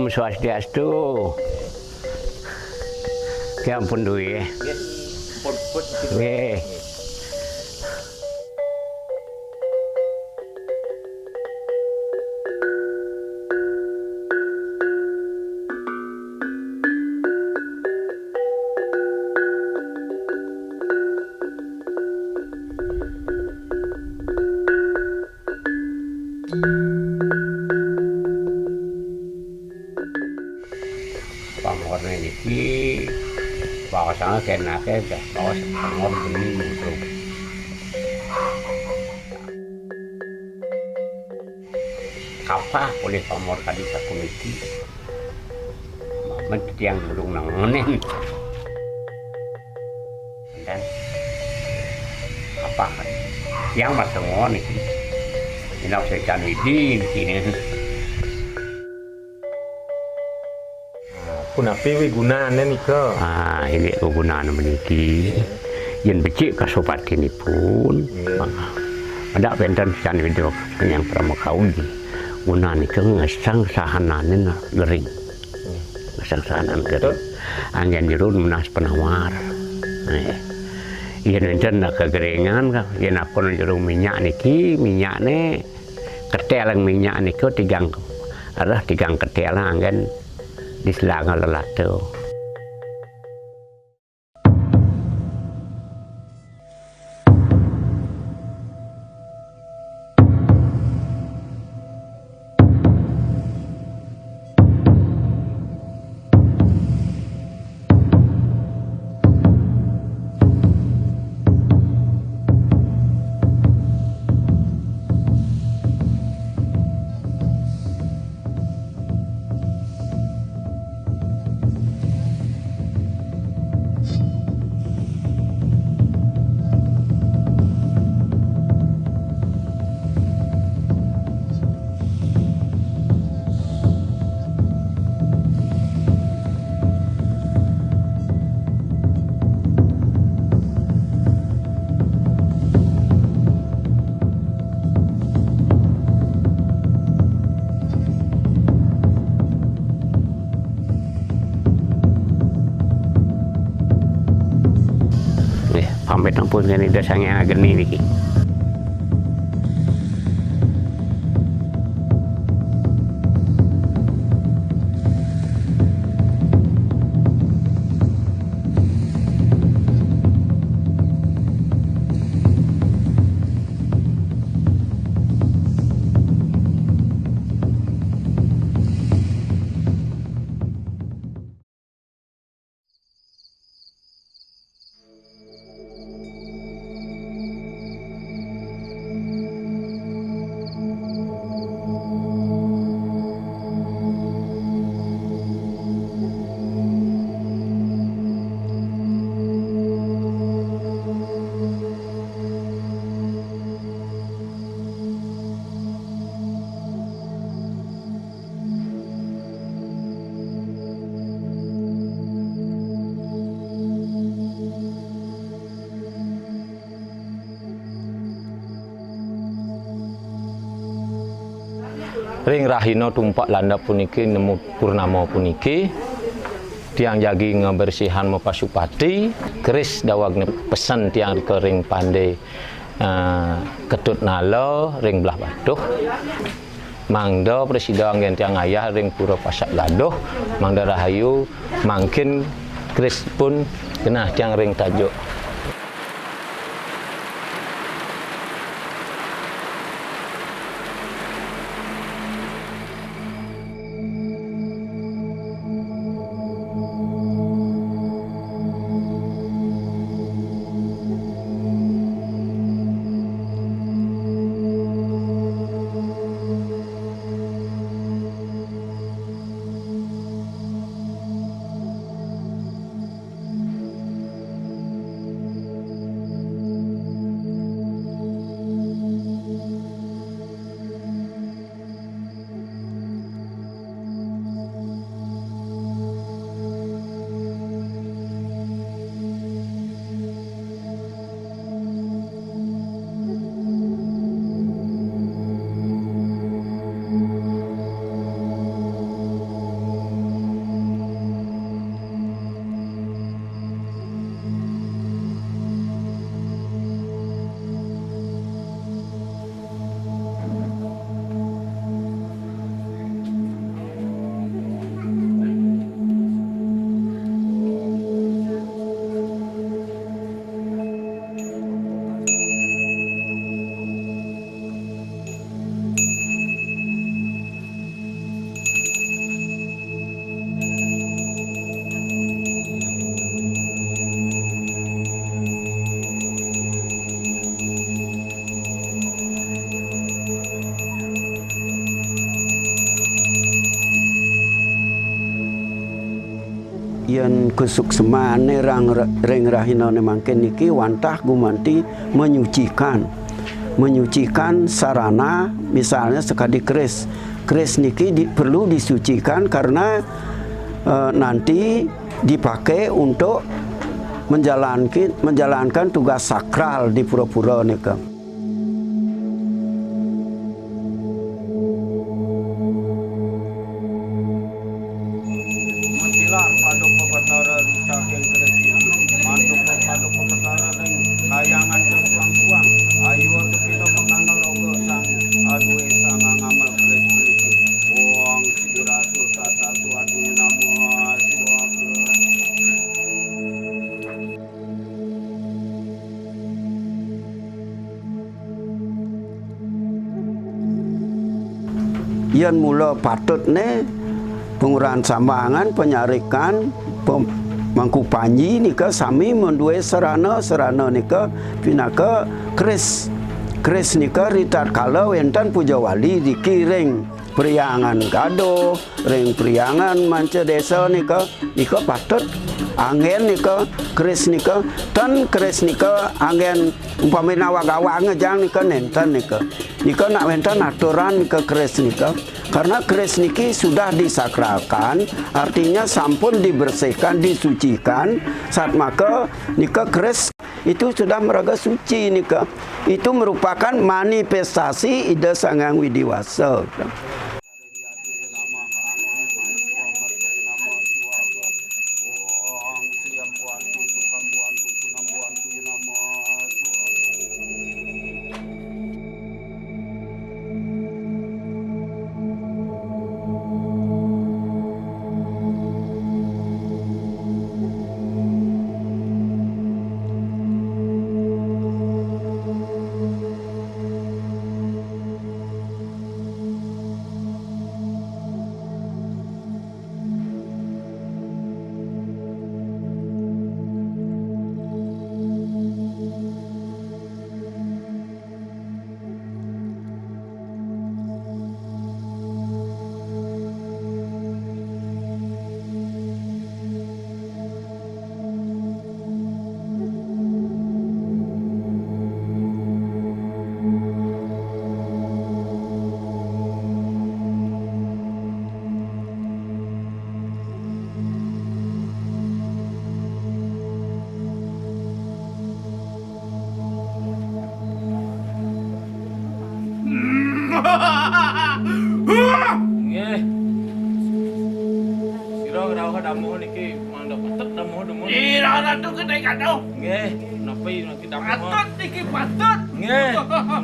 Om Swastiastu. Ya ampun duwe. Nggih. Pamorne iki bahasanya kenake bahas pamor benih musuh. Kapah oleh pamor tadi sakuniki. Mamet tiang durung nangonen. Dan apa yang masuk ngon iki. Ini saya di sini. Punapi wigunane nika. Ini kegunaan meniki. Yen becik kasopati ini pun. Ada benten can video yang pramukaudi. Gunaan itu ngesang sahanan gering. Ngesang sahanan gering. Angin jerun menas penawar. Yen benten nak kegeringan yen aku jerung minyak niki minyakne ketelang minyak niku tigang ketelang kan. Di selang lelato. Pamit ampun kan ida sange ageni niki. Ring rahino tumpak landa puniki nemu purnama puniki tiang jagi ngebersihan mo pasupati keris dawag pesan tiang ring pandai ketut nalo ring belah batuh mangda presiden yang tiang ayah ring pura pasak gaduh mangda rahayu mangkin keris pun kena tiang ring tajuk. yen kesuksemane ring rahinane mangken niki wantah gumanti menyucikan sarana, misalnya sekadi keris niki perlu disucikan karena nanti dipakai untuk menjalankan tugas sakral di pura-pura nika. Mentilar pada pepatara saking kereti, mantuk pada pepatara ring kayangan tersuang-suang, ayu untuk kita mengana rogo sang adue sang ngamal keris miliki. Wong sidiratu tatatu adue namo siwake. Yen mula patut ne pengurahan sambangan, penyarikan, mangku panji nika sami menduwe serana nika pinaka keris nika ritat kala wenten puja wali dikiring priangan gaduh, ring priangan manca desa nika patut angin nika keris nika tan keris nika angin umpamina wagawa ngejang nika nenten nika nak wenten aturan nika keris nika. Karena keris niki sudah disakralkan, artinya sampun dibersihkan, disucikan. Saat maka nika keris itu sudah meraga suci nika. Itu merupakan manifestasi Ida Sanghyang Widiwasa. Nggih. Sira rawuh damuh niki mandhap patut damuh demun. Ira ratu gede kadoh. Nggih, napa niki damuh. Patut niki patut. Nggih,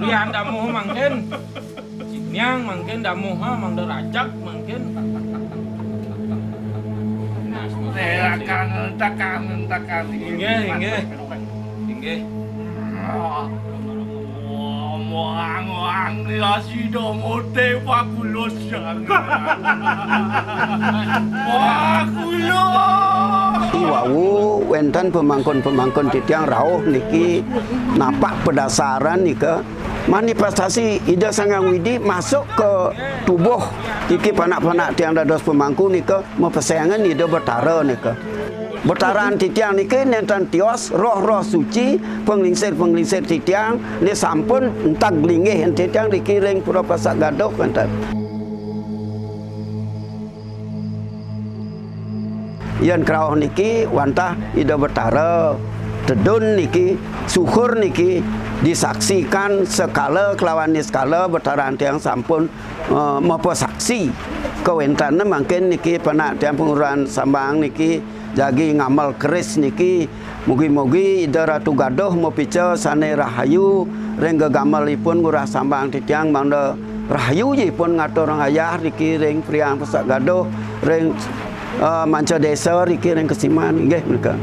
lian damuh mangken. Nyang mangken damuh mangda rajak mangken. Takan. Nggih. Moang ya sido mote pakulos yang. Pakulos. Iwawu wenten pemangkon titiang rawuh niki napak pedasaran nika manifestasi Ida Sanghyang Widi masuk ke tubuh iki panak-panak tiang dados pemangku nika mepesengan Ida Betara nika. Betaran titiang niki nenten tios roh-roh suci penglingsir titiang ni sampun entag linggih titiang dikiring pura pasak gaduh enten. Yen krauh niki wantah Ida Betara tedun niki syukur niki disaksikan sekala kelawan skala betaran tiang sampun mapo saksi kawentane mangken niki panak tiang pengurahan sambang niki jagi ngamal keris niki mugi-mugi Ida Ratu Gaduh mau pica sane rahayu ring gegamalipun ngurah sambang titiang mangda rahayu je pun ngatur orang ayah niki ring priang pasak gaduh ring manca desa niki ring kesiman nggih mereka.